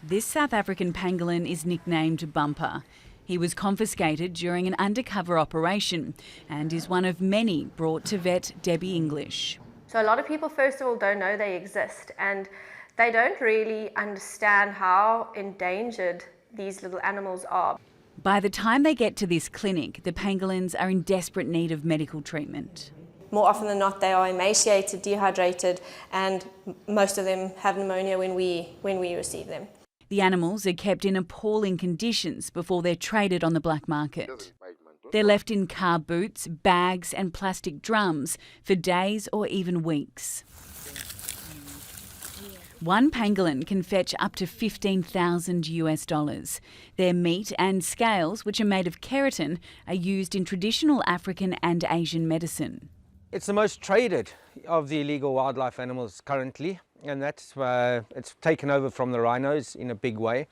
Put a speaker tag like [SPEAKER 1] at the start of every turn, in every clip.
[SPEAKER 1] This South African pangolin is nicknamed Bumper. He was confiscated during an undercover operation and is one of many brought to vet Debbie English.
[SPEAKER 2] So a lot of people, first of all, don't know they exist, and they don't really understand how endangered these little animals are.
[SPEAKER 1] By the time they get to this clinic, the pangolins are in desperate need of medical treatment.
[SPEAKER 2] More often than not, they are emaciated, dehydrated, and most of them have pneumonia when we receive them.
[SPEAKER 1] The animals are kept in appalling conditions before they're traded on the black market. They're left in car boots, bags and plastic drums for days or even weeks. One pangolin can fetch up to $15,000. Their meat and scales, which are made of keratin, are used in traditional African and Asian medicine.
[SPEAKER 3] It's the most traded of the illegal wildlife animals currently, and that's it's taken over from the rhinos in a big way.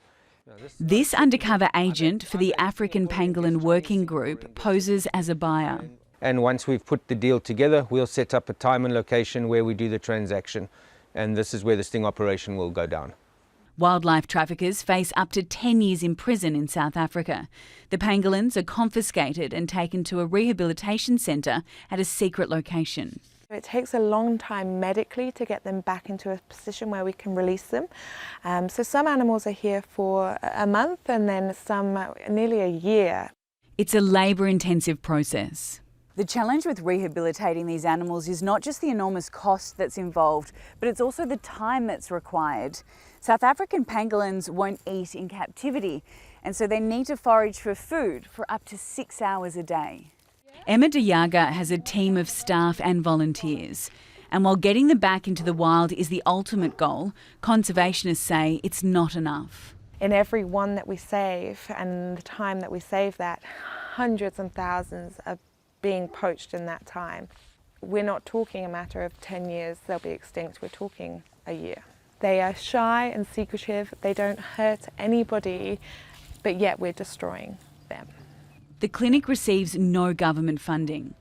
[SPEAKER 1] This undercover agent for the African Pangolin Working Group poses as a buyer.
[SPEAKER 3] And once we've put the deal together, we'll set up a time and location where we do the transaction, and this is where the sting operation will go down.
[SPEAKER 1] Wildlife traffickers face up to 10 years in prison in South Africa. The pangolins are confiscated and taken to a rehabilitation centre at a secret location.
[SPEAKER 4] It takes a long time medically to get them back into a position where we can release them. So some animals are here for a month and then some nearly a year.
[SPEAKER 1] It's a labour-intensive process. The challenge with rehabilitating these animals is not just the enormous cost that's involved, but it's also the time that's required. South African pangolins won't eat in captivity, and so they need to forage for food for up to 6 hours a day. Emma Diaga has a team of staff and volunteers. And while getting them back into the wild is the ultimate goal, conservationists say it's not enough.
[SPEAKER 4] In every one that we save and the time that we save that, hundreds and thousands are being poached in that time. We're not talking a matter of 10 years they'll be extinct, we're talking a year. They are shy and secretive, they don't hurt anybody, but yet we're destroying them.
[SPEAKER 1] The clinic receives no government funding.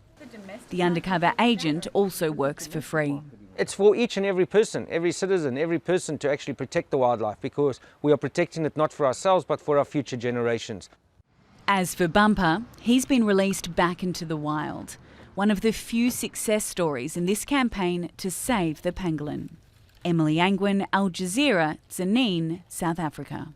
[SPEAKER 1] The undercover agent also works for free.
[SPEAKER 3] It's for each and every person, every citizen, every person to actually protect the wildlife, because we are protecting it not for ourselves but for our future generations.
[SPEAKER 1] As for Bumper, he's been released back into the wild. One of the few success stories in this campaign to save the pangolin. Emily Angwin, Al Jazeera, Tzaneen, South Africa.